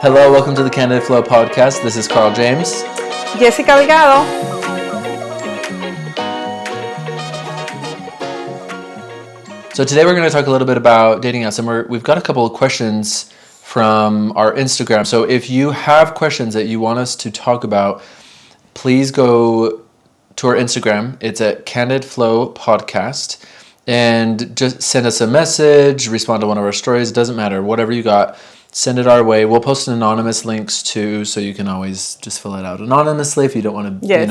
Hello, welcome to the Candid Flow podcast. This is Carl James. Jessica Delgado. So today we're going to talk a little bit about dating apps, and we've got a couple of questions from our Instagram. So if you have questions that you want us to talk about, please go to our Instagram. It's at Candid Flow Podcast, and just send us a message, respond to one of our stories. It doesn't matter, whatever you got. Send it our way. We'll post anonymous links too, so you can always just fill it out anonymously if you don't want to, Yes.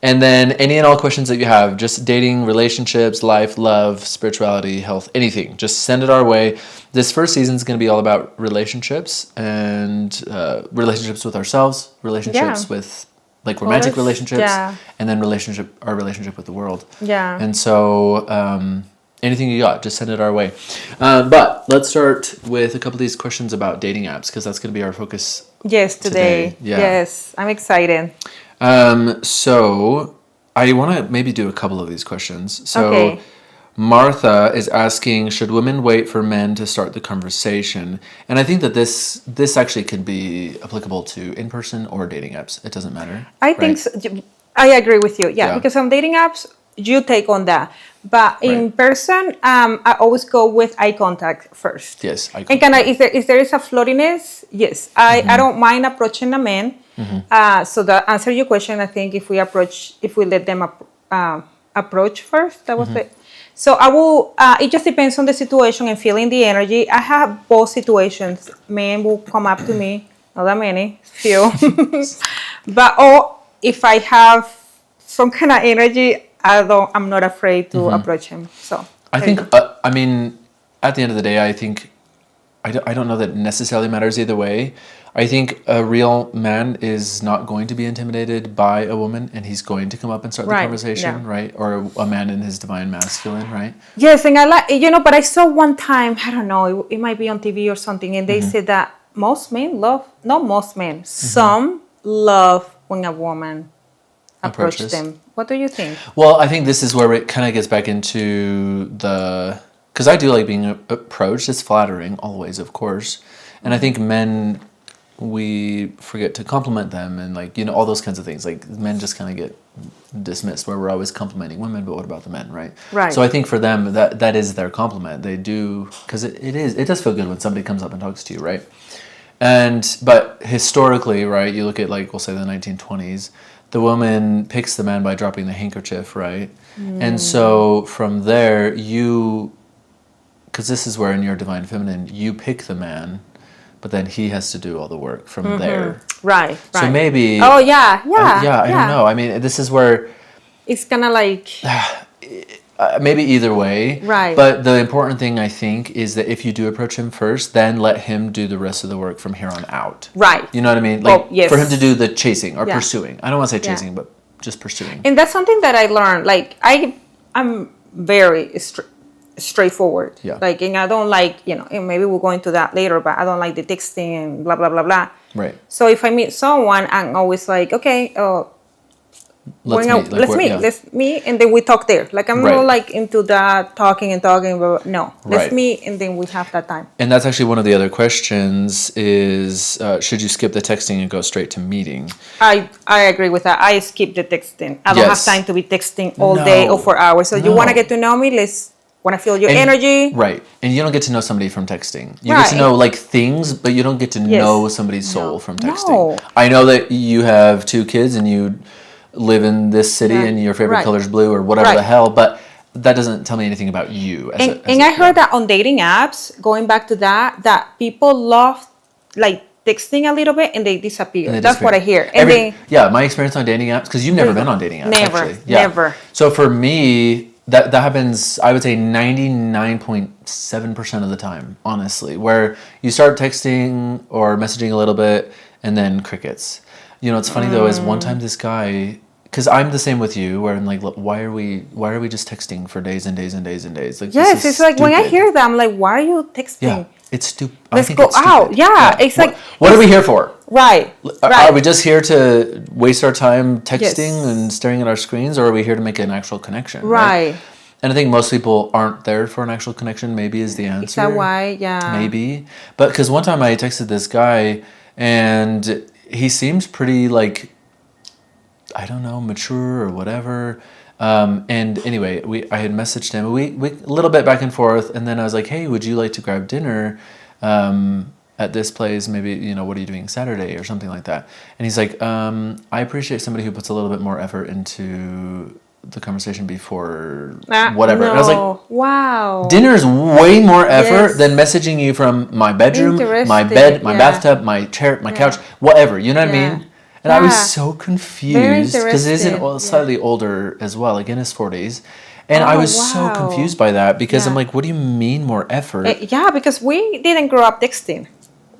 And then any and all questions that you have, just dating, relationships, life, love, spirituality, health, anything, just send it our way. This first season is going to be all about relationships and relationships with ourselves, relationships with like romantic relationships, and then our relationship with the world. Yeah. And so anything you got, just send it our way. But let's start with a couple of these questions about dating apps, because that's going to be our focus. Yes, today. Yeah. Yes, I'm excited. So I want to maybe do a couple of these questions. So Okay. Martha is asking, should women wait for men to start the conversation? And I think that this actually could be applicable to in-person or dating apps. It doesn't matter. I think so. I agree with you. Yeah, because on dating apps, you take on that. But in person, I always go with eye contact first. Yes, eye contact. And if there is a flirtiness, yes, I don't mind approaching a man. So to answer your question, I think if we let them approach first, that was it. So I will. It just depends on the situation and feeling the energy. I have both situations. Men will come up to me, not that many, few, but if I have some kind of energy, I'm not afraid to approach him. So I think. I mean, at the end of the day, I think I don't know that it necessarily matters either way. I think a real man is not going to be intimidated by a woman, and he's going to come up and start the conversation, right? Or a man in his divine masculine, right? Yes, and I like, but I saw one time, I don't know, it might be on TV or something, and they said that most men not most men, some love when a woman approaches them. What do you think? Well, I think this is where it kind of gets back into because I do like being approached. It's flattering, always, of course. And I think men, we forget to compliment them and all those kinds of things. Like men just kind of get dismissed where we're always complimenting women, but what about the men, right? Right. So I think for them, that is their compliment. They do, because it does feel good when somebody comes up and talks to you, right? But historically, right, you look at we'll say the 1920s, the woman picks the man by dropping the handkerchief, right? And so from there, because this is where in your divine feminine, you pick the man, but then he has to do all the work from there. Right. So maybe... Oh, yeah. I don't know. I mean, this is where... It's kind of like... maybe either way. Right. But the important thing, I think, is that if you do approach him first, then let him do the rest of the work from here on out. Right. You know what I mean? Yes. For him to do the chasing or pursuing. I don't want to say chasing, but just pursuing. And that's something that I learned. I'm very straightforward. Yeah. And I don't and maybe we'll go into that later, but I don't like the texting and blah, blah, blah, blah. Right. So if I meet someone, I'm always like, okay, let's meet, and then we talk there. I'm not into that talking, but no, let's meet, and then we have that time. And that's actually one of the other questions is, should you skip the texting and go straight to meeting? I agree with that. I skip the texting. I don't have time to be texting all day or for hours. So you want to get to know me, want to feel your energy. Right. And you don't get to know somebody from texting. You get to know things, but you don't get to know somebody's soul from texting. No. I know that you have 2 kids and you live in this city and your favorite color is blue or whatever the hell, but that doesn't tell me anything about you. I heard that on dating apps, going back to that people love texting a little bit and they disappear. That's what I hear. My experience on dating apps, because you've never been on dating apps. Never. So for me, that happens, I would say 99.7% of the time, honestly, where you start texting or messaging a little bit and then crickets. It's funny though, is one time this guy, because I'm the same with you, where I'm like, look, why are we just texting for days and days and days and days? Yes, it's stupid. When I hear that, I'm like, why are you texting? Yeah, it's stupid. Let's go out. Yeah, it's what are we here for? Right. Are we just here to waste our time texting and staring at our screens, or are we here to make an actual connection? Right. And I think most people aren't there for an actual connection, maybe is the answer. Is that why? Yeah. Maybe. But because one time I texted this guy and he seems pretty like, I don't know, mature or whatever. And anyway, I had messaged him. We a little bit back and forth, and then I was like, "Hey, would you like to grab dinner at this place? Maybe, what are you doing Saturday or something like that?" And he's like, "I appreciate somebody who puts a little bit more effort into the conversation before whatever." No. And I was like, wow. dinner's way more effort Yes. than messaging you from my bedroom, my Interesting, bed, my yeah. bathtub, my chair, my couch, whatever. You know what I Yeah. mean? And I was Yeah. so Very confused because he's interesting. slightly older as well, like in his 40s. And I Oh, was so wow. confused by that because I'm Yeah. like, what do you mean more effort? Yeah, because we didn't grow up texting.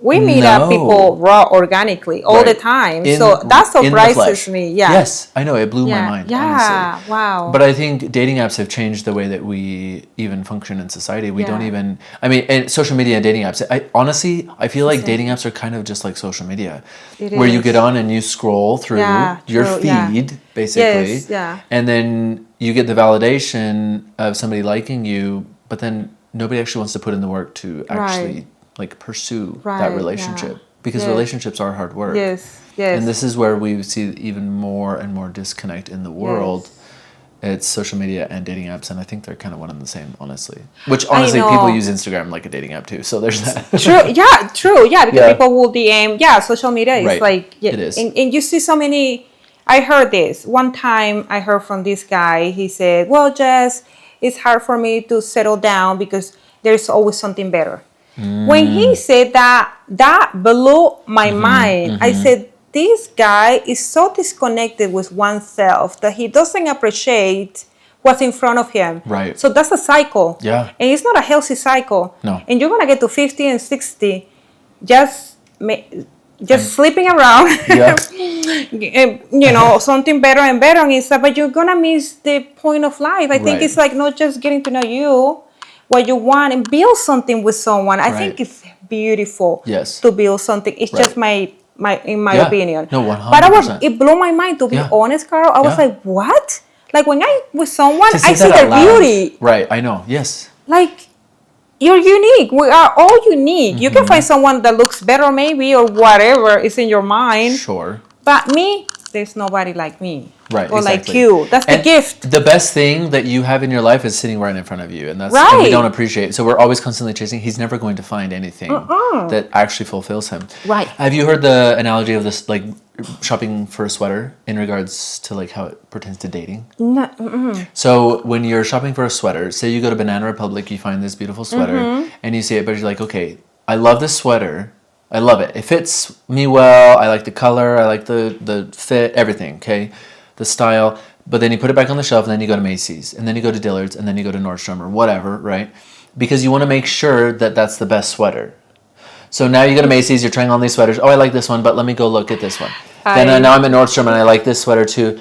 We meet up No. people raw organically all the Right. time. In- So that in the surprises flesh. me. Yeah. Yes, I know. It blew my Yeah. mind, Yeah. honestly. Wow. But I think dating apps have changed the way that we even function in society. We don't Yeah. even, I mean, and social media and dating apps. Honestly, I feel like Same. dating apps are kind of just like social media, It where you is. get on and you scroll through Yeah, your true, yeah. feed, basically. Yes, yeah. And then you get the validation of somebody liking you, but then nobody actually wants to put in the work to actually like pursue Right, that yeah. relationship. Because Yes. relationships are hard work. Yes. Yes. And this is where we see even more and more disconnect in the world. Yes. It's social media and dating apps, and I think they're kind of one and the same, honestly. Which honestly, know. people use Instagram like a dating app too. So there's that. True. Yeah. True. Yeah. Because Yeah. people will DM. Yeah. Social media is Right. like. Yeah, It is. And you see so many. I heard this one time. I heard from this guy. He said, "Well, Jess, it's hard for me to settle down because there's always something better." When he said that, that blew my mind. I said, this guy is so disconnected with oneself that he doesn't appreciate what's in front of him. Right. So that's a cycle. Yeah. And it's not a healthy cycle. No. And you're going to get to 50 and 60 just sleeping around. Yeah. Something better and better. And it's but you're going to miss the point of life. I think Right. it's like not just getting to know you, what you want, and build something with someone. I think Right. it's beautiful Yes. to build something. It's Right. just my in my Yeah. opinion. No, But 100%. it blew my mind, to be Yeah. honest, Carl. I was Yeah. like, what? Like when I with someone, To I say see that their out loud. beauty. Right. I know. Yes. Like, you're unique. We are all unique. You can find someone that looks better, maybe, or whatever is in your mind. Sure. But me, there's nobody like me. Right, Or like exactly. you. That's the And gift. The best thing that you have in your life is sitting right in front of you, and that's and we Right. don't appreciate. So we're always constantly chasing. He's never going to find anything that actually fulfills him. Right. Have you heard the analogy of this, like shopping for a sweater, in regards to like how it pertains to dating? No, So when you're shopping for a sweater, say you go to Banana Republic, you find this beautiful sweater, and you see it, but you're like, okay, I love this sweater. I love it. It fits me well. I like the color. I like the fit, everything, okay? The style. But then you put it back on the shelf, and then you go to Macy's, and then you go to Dillard's, and then you go to Nordstrom or whatever, right? Because you want to make sure that that's the best sweater. So now you go to Macy's, you're trying on these sweaters. Oh, I like this one, but let me go look at this one. Then now I'm at Nordstrom, and I like this sweater too.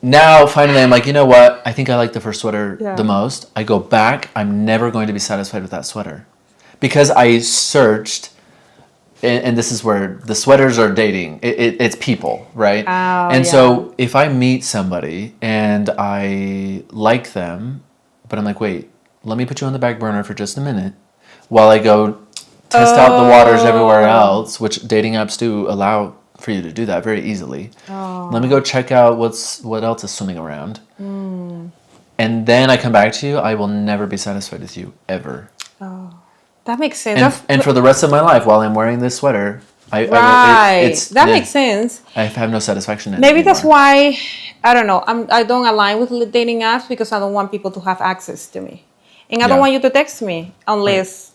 Now, finally, I'm like, you know what? I think I like the first sweater Yeah. the most. I go back. I'm never going to be satisfied with that sweater. Because I searched, and this is where the sweaters are dating. It's people, right? Oh, and yeah. so if I meet somebody and I like them, but I'm like, wait, let me put you on the back burner for just a minute while I go test out the waters everywhere else, which dating apps do allow for you to do that very easily. Let me go check out what else is swimming around. And then I come back to you, I will never be satisfied with you, ever. that makes sense. And for the rest of my life, while I'm wearing this sweater, Right. that makes sense. I have no satisfaction in it Maybe that's anymore. why I don't know. I don't align with dating apps because I don't want people to have access to me, and I don't Yeah. want you to text me unless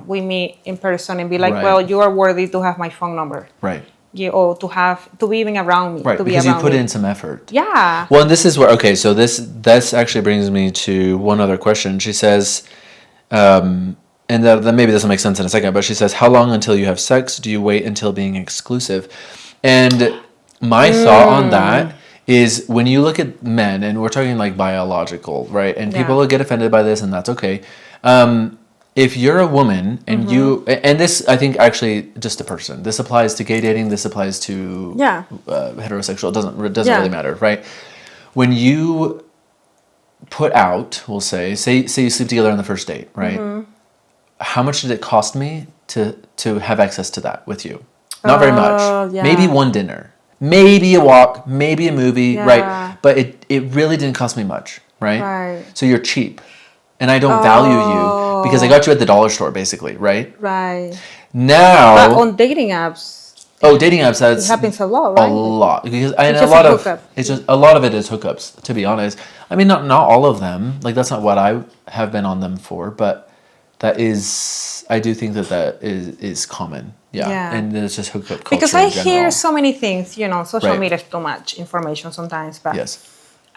we meet in person and be like, Right. well, you are worthy to have my phone number, Right. or to be even around me, Right, to be because you around put me. in some effort. Yeah. Well, and this is where, okay, so this actually brings me to one other question. She says, and that maybe this will make sense in a second, but she says, how long until you have sex? Do you wait until being exclusive? And my thought on that is, when you look at men, and we're talking like biological, right? And people will get offended by this, and that's okay. If you're a woman and and this, I think actually just a person, this applies to gay dating, this applies to heterosexual, it doesn't really matter, right? When you put out, we'll say you sleep together on the first date, right? How much did it cost me to have access to that with you? Not very much. Yeah. Maybe one dinner. Maybe a walk. Maybe a movie, Yeah. right? But it really didn't cost me much, right? Right. So you're cheap. And I don't value you because I got you at the dollar store, basically, right? Right. Now... But on dating apps, dating apps, it that's happens a lot, a right? lot. Because and It's a just lot a of hookup. it's just a lot of it is hookups, to be honest. I mean, not all of them. Like, that's not what I have been on them for, but that is, I do think that is common. Yeah. Yeah. And it's just hookup culture Because I in general. hear so many things, social Right. media is too much information sometimes, but Yes.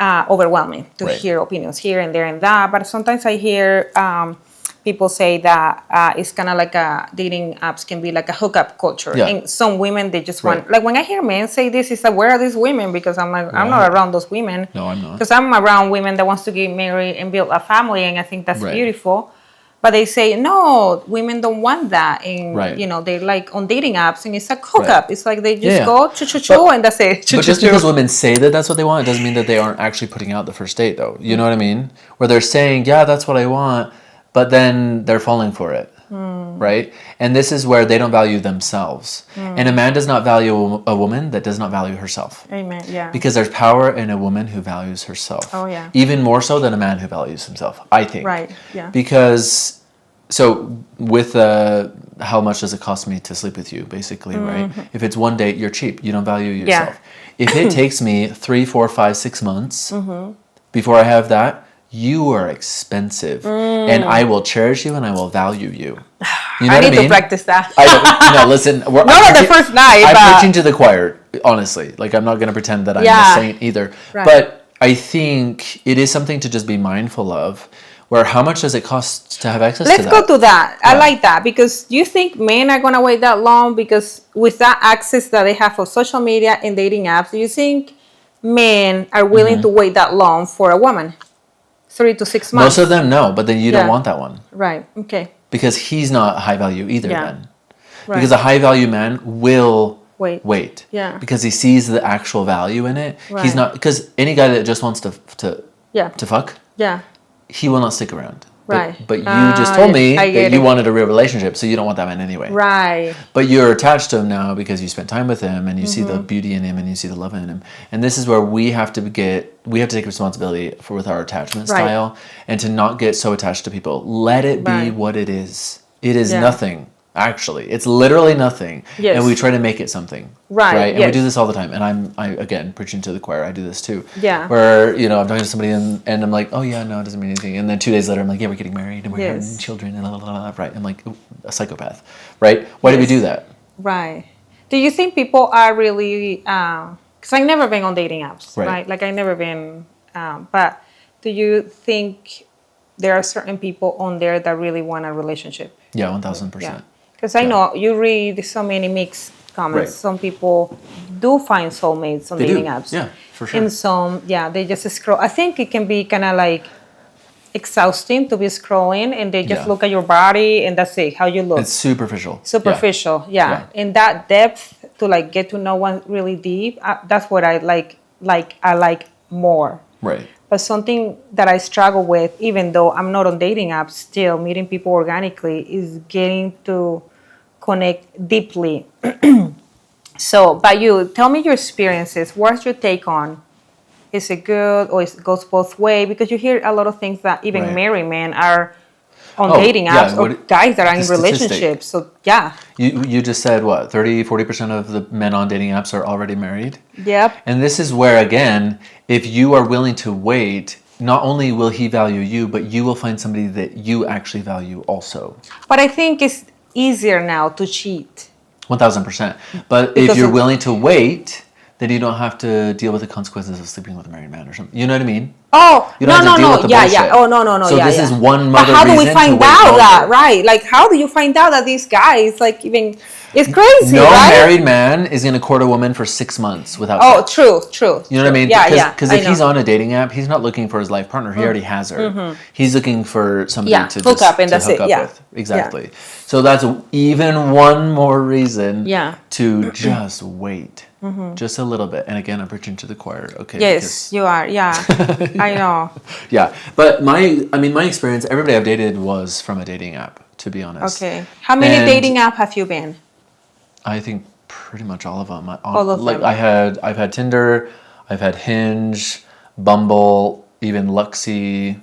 overwhelming to Right. hear opinions here and there and that. But sometimes I hear people say that it's kind of like dating apps can be like a hookup culture. Yeah. And some women, they just Right. want, like when I hear men say this, it's like, where are these women? Because I'm like, I'm not Right. around those women. No, I'm not. Because I'm around women that wants to get married and build a family, and I think that's Right. beautiful. But they say, no, women don't want that. And, Right. they're like on dating apps and it's a hookup. Right. It's like they just Yeah. go, choo-choo-choo, and that's it. But just Choo-choo-choo. because women say that that's what they want, it doesn't mean that they aren't actually putting out the first date, though. You know what I mean? Where they're saying, yeah, that's what I want, but then they're falling for it. Right? And this is where they don't value themselves. And a man does not value a woman that does not value herself. Amen, yeah. Because there's power in a woman who values herself. Oh, yeah. Even more so than a man who values himself, I think. Right, yeah. Because, so with how much does it cost me to sleep with you, basically, right? If it's one date, you're cheap. You don't value yourself. If it takes me 3, 4, 5, 6 months before I have that, you are expensive. And I will cherish you and I will value you. You know I what need I mean? to practice that. No, listen. Not on the first night, I'm but... preaching to the choir, honestly. Like, I'm not going to pretend that I'm Yeah. a saint either. Right. But I think it is something to just be mindful of, where how much does it cost to have access to Let's that? go to that. I Yeah. like that, because do you think men are going to wait that long? Because with that access that they have for social media and dating apps, do you think men are willing to wait that long for a woman? 3 to 6 months. Most of them, no. But then you don't want that one. Right. Okay. Because he's not high value either Yeah. then. Right. Because a high value man will wait. Yeah. Because he sees the actual value in it. Right. He's not, because any guy that just wants to fuck, Yeah. he will not stick around. Right. But you just told me I that get you it. wanted a real relationship, so you don't want that man anyway. Right. But you're attached to him now because you spent time with him and you see the beauty in him and you see the love in him. And this is where we have to take responsibility with our attachment Right. style and to not get so attached to people. Let it be Right. what it is. It is Yeah. nothing. Actually, it's literally nothing. Yes. And we try to make it something. Right, And we yes. do this all the time. And I again, preaching to the choir, I do this too. Yeah. Where, I'm talking to somebody and I'm like, oh yeah, no, it doesn't mean anything. And then 2 days later, I'm like, yeah, we're getting married and we're Yes. having children and blah, blah, blah, right. I'm like, a psychopath, right? Why do we Yes. do that? Right. Do you think people are really, because I've never been on dating apps, Right. right? Like I've never been, but do you think there are certain people on there that really want a relationship? Yeah, 1000%. Because I know you read so many mixed comments. Right. Some people do find soulmates on They dating do. apps. Yeah, for sure. And some, they just scroll. I think it can be kind of like exhausting to be scrolling and they just Yeah. look at your body and that's it, how you look. It's superficial. Superficial, yeah. And that depth to like get to know one really deep, that's what I like more. Right. But something that I struggle with, even though I'm not on dating apps, still meeting people organically, is getting to connect deeply. So, but you, tell me your experiences. What's your take on? Is it good or it goes both way? Because you hear a lot of things that even Right. married men are on Oh, dating yeah, apps or guys that are the in statistic. relationships. So, yeah. You just said what, 30-40% of the men on dating apps are already married? Yep. And this is where, again, if you are willing to wait, not only will he value you, but you will find somebody that you actually value also. But I think it's easier now to cheat. 1000%. But Because if you're of- willing to wait, then you don't have to deal with the consequences of sleeping with a married man or something. You know what I mean? Oh, You don't have to deal with the yeah, bullshit. yeah. Oh, no. So yeah, this yeah. is one But mother how do we reason to find wait out that, longer. right? Like, how do you find out that these guys, like, even, it's crazy, No right? married man is going to court a woman for 6 months without Oh, sex. true. You know what I mean? Yeah, Because I if he's know. on a dating app, he's not looking for his life partner. He already has her. He's looking for somebody Yeah, to hook just up and to that's hook it, up yeah. with. Exactly. So that's even one more reason Yeah. to just wait. Just a little bit. And again, I'm preaching to the choir. Okay. Yes, you are. Yeah, I know. Yeah. But my experience, everybody I've dated was from a dating app, to be honest. Okay. How many And dating app have you been? I think pretty much all of them. All of Like them. I've had Tinder, I've had Hinge, Bumble, even Luxy.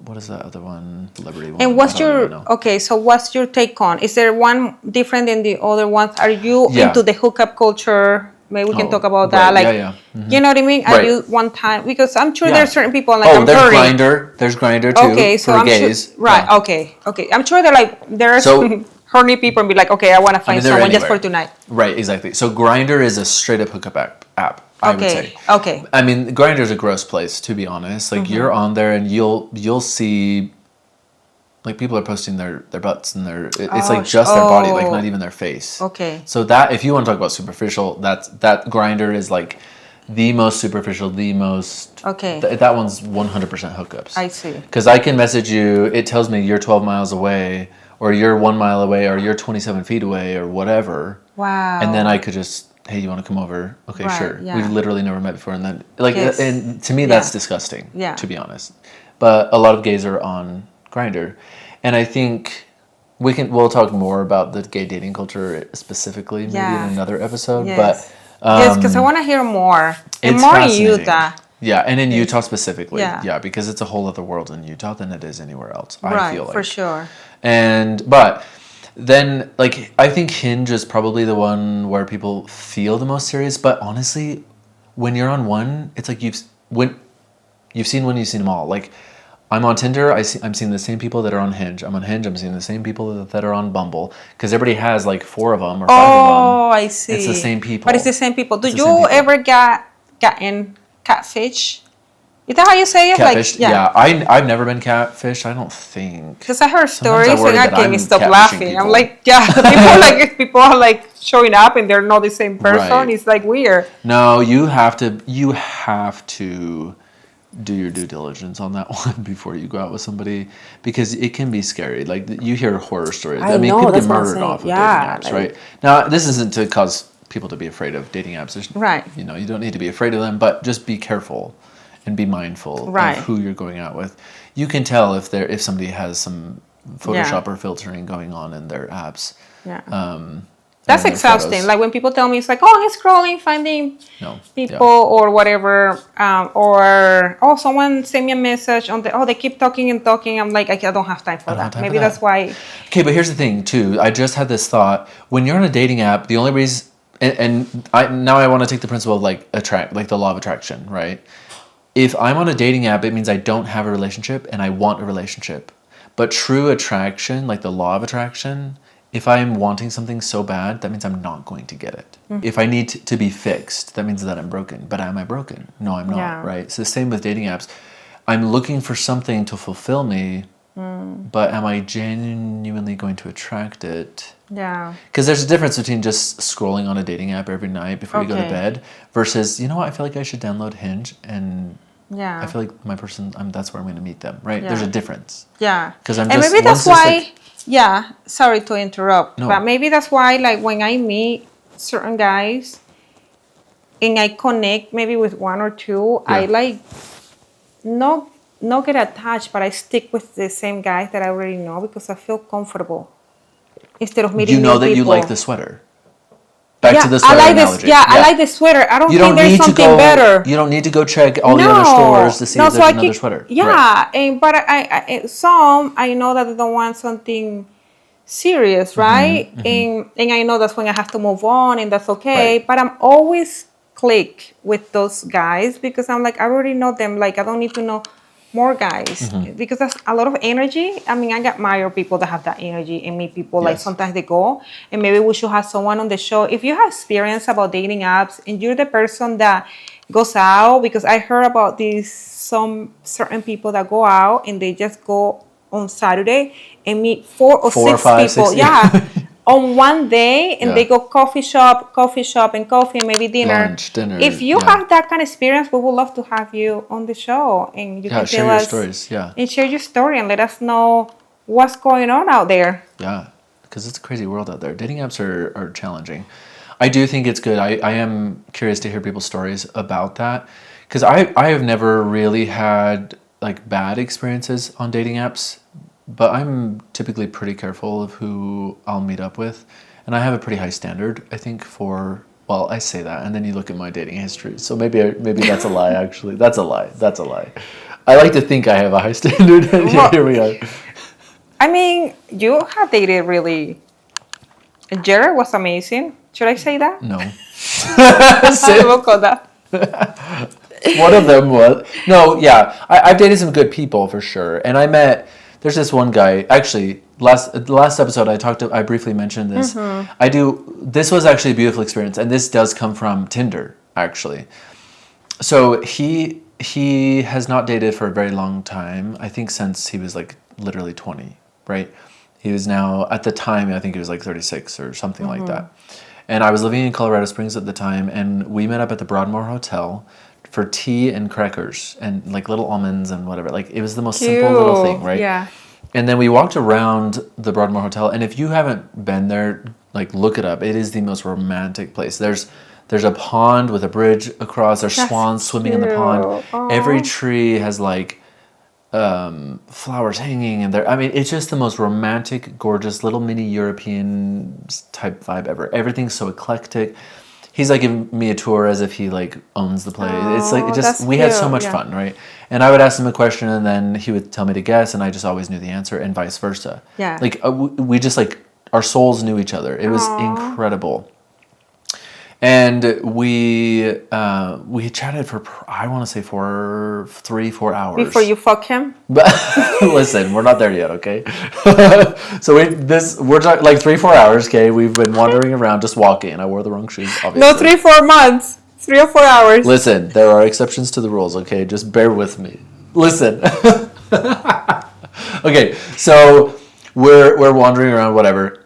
What is that other one? Liberty one. And I don't even know. so what's your take on? Is there one different than the other ones? Are you Yeah. into the hookup culture? Maybe we can talk about that. Right. Like, Yeah. you know what I mean? Are Right. you one time? Because I'm sure Yeah. there's certain people like Oh, I'm there's hurting. Grinder. There's Grinder too Okay, so for I'm gays. sure. Right. Yeah. Okay. I'm sure they're like there's So- horny people and be like, okay, I want to I find mean, they're someone just for anywhere. tonight. Right, exactly. So Grinder is a straight up hookup app, I would say. Okay. I mean, Grinder is a gross place, to be honest. Like you're on there and you'll see like people are posting their butts and it's like just their body, like not even their face. Okay. So that if you want to talk about superficial, that Grinder is like the most superficial, the most Okay. That one's 100% hookups. I see. Because I can message you, it tells me you're 12 miles away, or you're 1 mile away, or you're 27 feet away, or whatever. Wow. And then I could just, hey, you want to come over? Okay, Right, sure. yeah. We've literally never met before, and then like, Yes. and to me that's Yeah. disgusting. Yeah. To be honest, but a lot of gays are on Grinder, and I think we'll talk more about the gay dating culture specifically, maybe Yeah. in another episode. Yes. But Yes, because I want to hear more. And it's more in fascinating. Utah. Yeah, and in Utah specifically. Yeah. Yeah, because it's a whole other world in Utah than it is anywhere else. I Right, feel like for sure. but then like I think Hinge is probably the one where people feel the most serious. But honestly, when you're on one, it's like you've seen one, you've seen them all. Like I'm on Tinder, I'm seeing the same people that are on Hinge. I'm on Hinge, I'm seeing the same people that are on Bumble because everybody has like 4 of them or 5 of them. Oh, I see. It's the same people. But it's the same people. Do It's the you same people. ever gotten catfish? Is that how you say it? Catfish? Like, Yeah. I've never been catfished. I don't think. Because I heard Sometimes I stories worry and I that can't I'm stop catfishing laughing. I'm people. like, yeah, people are like showing up and they're not the same person. Right. It's like weird. No, you have to do your due diligence on that one before you go out with somebody because it can be scary. Like you hear horror stories. I mean, know, people that's get what I'm murdered saying. off of Yeah, dating apps, like- right? Now, this isn't to cause people to be afraid of dating apps. Right. You know, you don't need to be afraid of them, but just be careful and be mindful Right. of who you're going out with. You can tell if somebody has some Photoshop or filtering going on in their apps. Yeah. and That's their exhausting. photos. Like when people tell me, it's like, oh, he's scrolling, finding No. people or whatever, or oh, someone sent me a message on they keep talking and talking. I'm like, I don't have time for don't that. have time Maybe for that. that's why. Okay, but here's the thing too. I just had this thought. When you're on a dating app, the only reason, I want to take the principle of like the law of attraction, right? If I'm on a dating app, it means I don't have a relationship and I want a relationship. But true attraction, like the law of attraction, if I'm wanting something so bad, that means I'm not going to get it. If I need to be fixed, that means that I'm broken. But am I broken? No, I'm not, Yeah. right? It's the same with dating apps. I'm looking for something to fulfill me, but am I genuinely going to attract it? Yeah. Because there's a difference between just scrolling on a dating app every night before you go to Okay. bed versus, you know what, I feel like I should download Hinge and Yeah. I feel like my person, that's where I'm going to meet them, right? Yeah. There's a difference. Yeah. 'Cause I'm and just- maybe that's once why. it's Yeah. Sorry to interrupt, No. but maybe that's why, like, when I meet certain guys and I connect maybe with one or two, I Yeah. like not get attached, but I stick with the same guys that I already know because I feel comfortable instead of meeting You know new that you people. like the sweater. Back yeah, to the I sweater like analogy. this. Yeah, I like the sweater. I don't You think don't there's need to something go. better. You don't need to go check all the other stores to see if so there's I another keep- sweater. Yeah, Right. and but some I know that they don't want something serious, Mm-hmm, right? And I know that's when I have to move on, and that's okay. Right. But I'm always click with those guys because I'm like I already know them. Like I don't need to know more guys Mm-hmm. because that's a lot of energy. I mean, I admire people that have that energy and meet people like Yes. sometimes they go and maybe we should have someone on the show. If you have experience about dating apps and you're the person that goes out, because I heard about some certain people that go out and they just go on Saturday and meet 4 or 4 or 6 5, people. 6, Yeah. On one day and Yeah. they go coffee shop and coffee and maybe dinner. Lunch, dinner, If you yeah. have that kind of experience, we would love to have you on the show and you Yeah, can share tell your us stories. Yeah. and share your story and let us know what's going on out there. Yeah, because it's a crazy world out there. Dating apps are challenging. I do think it's good. I am curious to hear people's stories about that because I have never really had like bad experiences on dating apps, but I'm typically pretty careful of who I'll meet up with. and I have a pretty high standard, I think, for. Well, I say that, and then you look at my dating history. So maybe that's a lie. Actually, that's a lie. That's a lie. I like to think I have a high standard. Well, Here we are. I mean, you have dated really. Jared was amazing. Should I say that? No. I will call that. One of them was no. Yeah, I've dated some good people for sure, and I met. There's this one guy. Actually, last episode I briefly mentioned this. This was actually a beautiful experience, and this does come from Tinder actually. So he has not dated for a very long time. I think since he was like literally 20, right? He was now at the time I think he was like 36 or something like that. And I was living in Colorado Springs at the time, and we met up at the Broadmoor Hotel for tea and crackers and like little almonds and whatever. Like it was the most simple little thing, right? Yeah. And then we walked around the Broadmoor Hotel, and if you haven't been there, like look it up. It is the most romantic place. There's a pond with a bridge across. There's swans swimming in the pond. Aww. Every tree has like flowers hanging, and I mean, it's just the most romantic, gorgeous little mini European type vibe ever. Everything's so eclectic. He's like giving me a tour as if he like owns the place. It's like we had so much fun, right? And I would ask him a question, and then he would tell me to guess, and I just always knew the answer, and vice versa. Yeah. Like we just like our souls knew each other. It was incredible. And we chatted for I want to say for 3-4 hours Before you fuck him. But listen, we're not there yet, okay? So we're talking like 3-4 hours, okay? We've been wandering around, just walking. I wore the wrong shoes, obviously. No, 3-4 months. 3 or 4 hours. Listen, there are exceptions to the rules, okay? Just bear with me. Listen. Okay, so we're wandering around, whatever.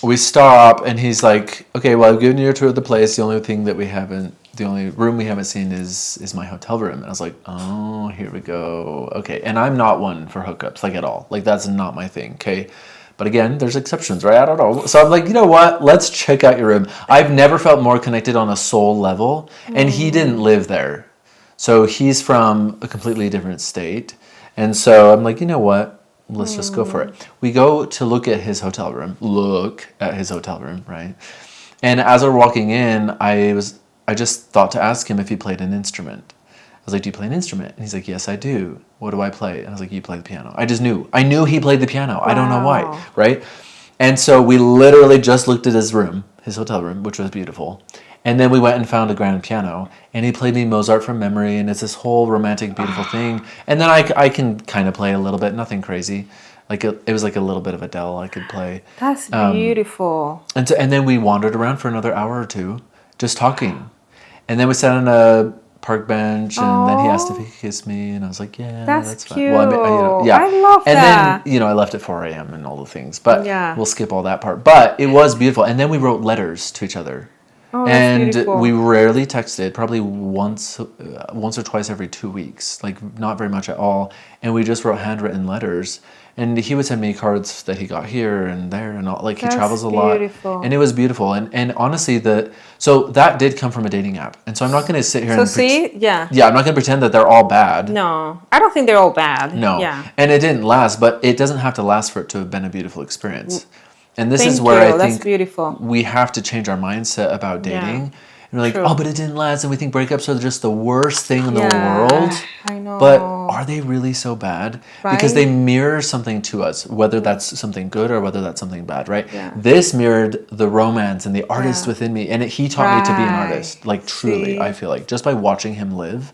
We stop, and he's like, okay, well, I've given you a tour of the place. The only room we haven't seen is my hotel room. And I was like, oh, here we go. Okay, and I'm not one for hookups, like at all. Like that's not my thing, okay? But again, there's exceptions, right? I don't know. So I'm like, you know what? Let's check out your room. I've never felt more connected on a soul level, and he didn't live there. So he's from a completely different state. And so I'm like, you know what? Let's just go for it. We go to look at his hotel room, right? And as we're walking in, I just thought to ask him if he played an instrument. I was like, do you play an instrument? And he's like, yes, I do. What do I play? And I was like, you play the piano. I just knew. I knew he played the piano. Wow. I don't know why, right? And so we literally just looked at his hotel room, which was beautiful. And then we went and found a grand piano, and he played me Mozart from memory, and it's this whole romantic, beautiful thing. And then I can kind of play a little bit, nothing crazy. Like it was like a little bit of Adele I could play. That's beautiful. And then we wandered around for another hour or two, just talking. And then we sat on a park bench, and then he asked if he could kiss me, and I was like, yeah, that's fine. Cute. Well, I love that. And then, I left at 4 a.m. and all the things, but Yeah. we'll skip all that part. But it was beautiful. And then we wrote letters to each other. Oh, that's beautiful. We rarely texted, probably once or twice every 2 weeks, like not very much at all. And we just wrote handwritten letters. And he would send me cards that he got here and there and all. Like he travels a lot, and it was beautiful. And honestly, so that did come from a dating app. And so I'm not going to sit here. Yeah, I'm not going to pretend that they're all bad. No, I don't think they're all bad. No, yeah, and it didn't last, but it doesn't have to last for it to have been a beautiful experience. And this is where I think beautiful. We have to change our mindset about dating. Yeah. And we're like, True. oh, but it didn't last, and we think breakups are just the worst thing in the world. I know. But are they really so bad? Right? Because they mirror something to us, whether that's something good or whether that's something bad, right? Yeah. This mirrored the romance and the artist within me, and he taught me to be an artist. Like truly, I feel like just by watching him live,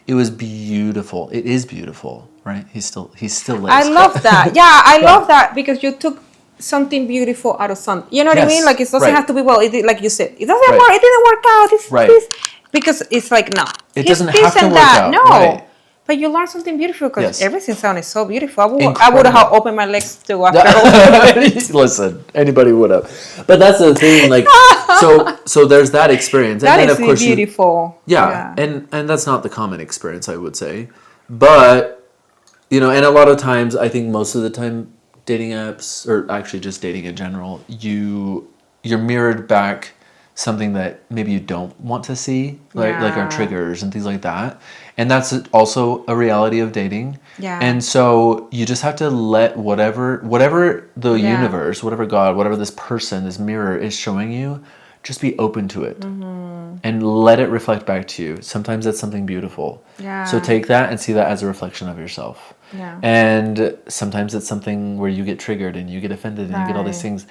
it was beautiful. It is beautiful, right? He still lives. I love that. Yeah, I love that because you took something beautiful out of something. You know what I mean? Like it doesn't have to be like you said. It doesn't work. It didn't work out. This because it's like no. It doesn't have to work out. No. Right. But you learn something beautiful because everything sounded so beautiful. I Incredible. would have opened my legs to after. Listen, anybody would have. But that's the thing. Like, so there's that experience, and That then is of course beautiful. And that's not the common experience, I would say. But and a lot of times, I think most of the time, dating apps, or actually just dating in general, you're mirrored back something that maybe you don't want to see, like our Yeah. triggers and things like that. And that's also a reality of dating. Yeah. And so you just have to let whatever the Yeah. universe, whatever God, whatever this person, this mirror is showing you, just be open to it. And let it reflect back to you. Sometimes that's something beautiful. Yeah. So take that and see that as a reflection of yourself. Yeah. And sometimes it's something where you get triggered and you get offended and you get all these Right. things.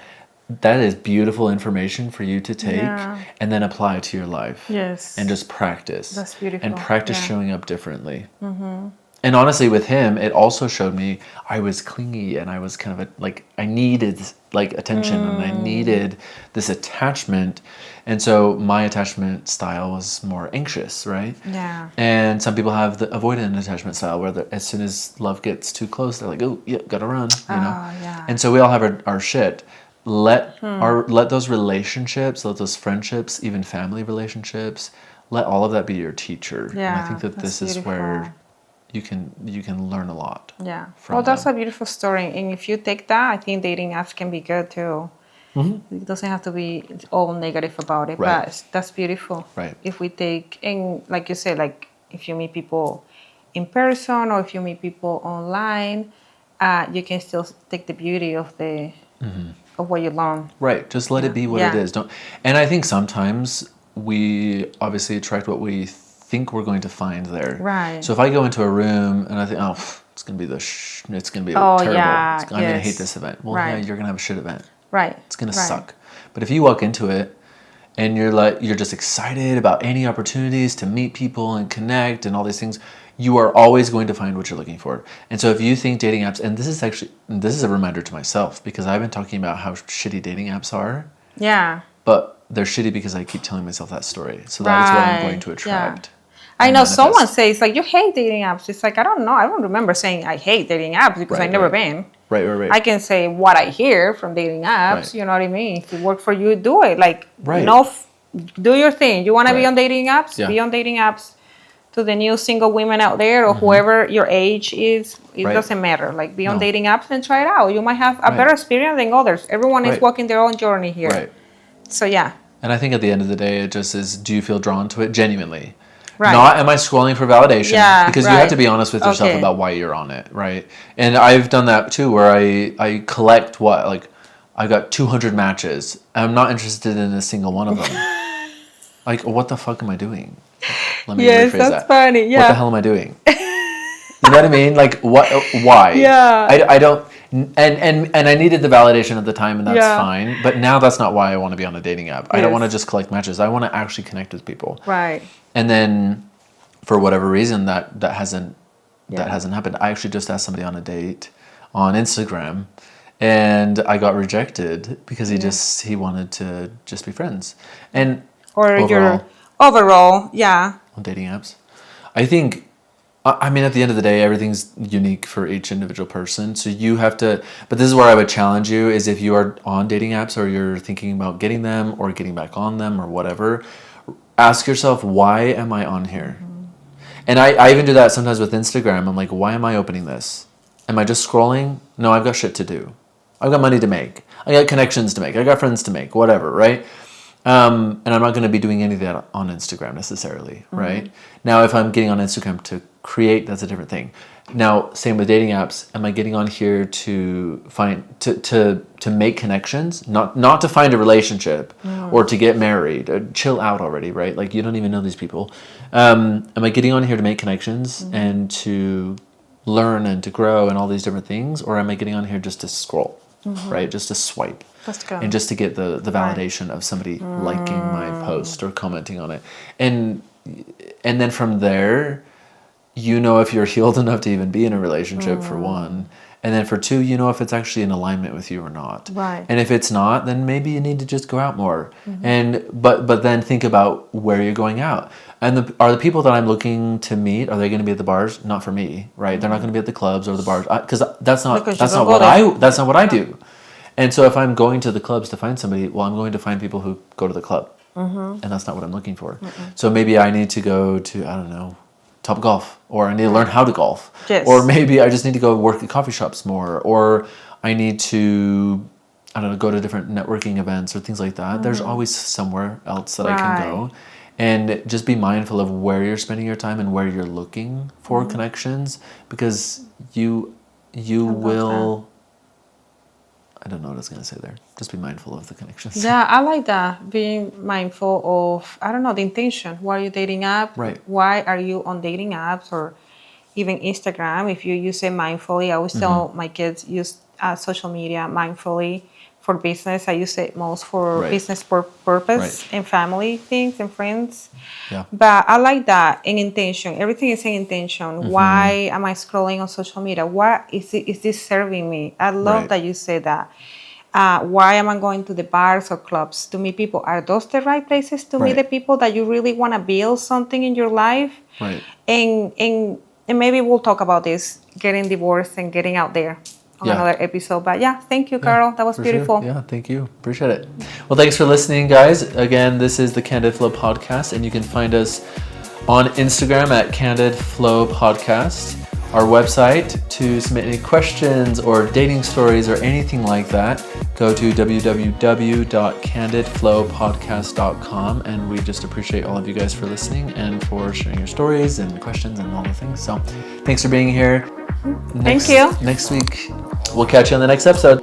That is beautiful information for you to take Yeah. and then apply to your life. Yes. And just practice. That's beautiful. And practice Yeah. showing up differently. And honestly, with him, it also showed me I was clingy and I was kind of I needed like attention and I needed this attachment. And so my attachment style was more anxious, right? Yeah. And some people have the avoidant attachment style where as soon as love gets too close, they're like, oh, yeah, gotta run, you know? Yeah. And so we all have our shit. Let those relationships, let those friendships, even family relationships, let all of that be your teacher. And I Yeah, think that that's this is where beautiful. you can learn a lot. Yeah. From Well, that's them. a beautiful story. And if you take that, I think dating apps can be good too. It doesn't have to be all negative about it, Right. but that's beautiful. Right. If we take, and like you said, like if you meet people in person or if you meet people online, you can still take the beauty of the of what you learn. Right. Just let it be what it Yeah. is. Don't. And I think sometimes we obviously attract what we think we're going to find there. Right. So if I go into a room and I think, oh, it's gonna be it's gonna be Oh, terrible. yeah, I'm gonna hate yes. this event. Well, Right. yeah, you're gonna have a shit event. Right. It's gonna Right. suck. But if you walk into it and you're just excited about any opportunities to meet people and connect and all these things, you are always going to find what you're looking for. And so if you think dating apps, and this is a reminder to myself because I've been talking about how shitty dating apps are, Yeah. but they're shitty because I keep telling myself that story. So that is what I'm going to Right, attract. I and know someone manifest. says like you hate dating apps. It's like I don't know. I don't remember saying I hate dating apps because Right, I've never right. been. Right. I can say what I hear from dating apps. Right. You know what I mean? If it works for you, do it. Like Right. do your thing. You want to be Right. on dating apps? Yeah. Be on dating apps. To the new single women out there or whoever your age is, it Right. doesn't matter. Like be on No. dating apps and try it out. You might have a Right. better experience than others. Everyone is Right. walking their own journey here. Right. So yeah. And I think at the end of the day, it just is, do you feel drawn to it genuinely? Right. Not am I scrolling for validation? Yeah, Because you have right. to be honest with yourself Okay. about why you're on it, right? And I've done that too, where I collect I got 200 matches. I'm not interested in a single one of them. Like, what the fuck am I doing? Let me Yes, rephrase that's that. funny. What Yeah. the hell am I doing? You know what I mean? Like, what? Why? Yeah. I don't. And I needed the validation at the time, and that's Yeah. fine. But now that's not why I want to be on a dating app. I don't want to Yes. just collect matches. I want to actually connect with people. Right. And then, for whatever reason, that hasn't Yeah. happened. I actually just asked somebody on a date on Instagram, and I got rejected because he wanted to just be friends. And Or overall, your overall, yeah. on dating apps, I think. I mean, at the end of the day, everything's unique for each individual person. So you have to, but this is where I would challenge you is if you are on dating apps or you're thinking about getting them or getting back on them or whatever, ask yourself, why am I on here? And I even do that sometimes with Instagram. I'm like, why am I opening this? Am I just scrolling? No, I've got shit to do. I've got money to make. I got connections to make. I got friends to make, whatever, right? And I'm not going to be doing any of that on Instagram necessarily, right? Now, if I'm getting on Instagram to create, that's a different thing. Now, same with dating apps. Am I getting on here to find to make connections, not to find a relationship or to get married? Chill out already, right? Like you don't even know these people. Am I getting on here to make connections and to learn and to grow and all these different things, or am I getting on here just to scroll, right? Just to swipe. Let's go. And just to get the validation of somebody liking my post or commenting on it. And then from there, you know if you're healed enough to even be in a relationship for one. And then for two, you know if it's actually in alignment with you or not. Right. And if it's not, then maybe you need to just go out more. And but then think about where you're going out. And are the people that I'm looking to meet, are they going to be at the bars? Not for me, right? They're not going to be at the clubs or the bars because that's not Because you that's don't not go there. that's not what I do. And so if I'm going to the clubs to find somebody, well, I'm going to find people who go to the club. And that's not what I'm looking for. So maybe I need to go to, I don't know, Top Golf, or I need to learn how to golf. Yes. Or maybe I just need to go work at coffee shops more, or I need to, I don't know, go to different networking events or things like that, there's always somewhere else that I can go. And just be mindful of where you're spending your time and where you're looking for connections, because you will. I don't know what I was going to say there. Just be mindful of the connections. Yeah, I like that. Being mindful of, I don't know, the intention. Why are you dating app? Right. Why are you on dating apps or even Instagram? If you use it mindfully, I always tell my kids use social media mindfully. For business, I use it most for Right. business purpose Right. and family things and friends. Yeah. But I like that in intention. Everything is in intention. Why am I scrolling on social media? What is this serving me? I love Right. that you say that. Why am I going to the bars or clubs to meet people? Are those the right places to meet the Right. people that you really want to build something in your life? Right. And maybe we'll talk about this, getting divorced and getting out there on Yeah. another episode. But yeah, thank you, Yeah, Carol. That was for beautiful. Sure. Yeah, thank you. Appreciate it. Well, thanks for listening, guys. Again, this is the Candid Flow Podcast, and you can find us on Instagram at Candid Flow Podcast. Our website to submit any questions or dating stories or anything like that, go to www.candidflowpodcast.com, and we just appreciate all of you guys for listening and for sharing your stories and questions and all the things. So thanks for being here. Thank you. Next week, we'll catch you on the next episode.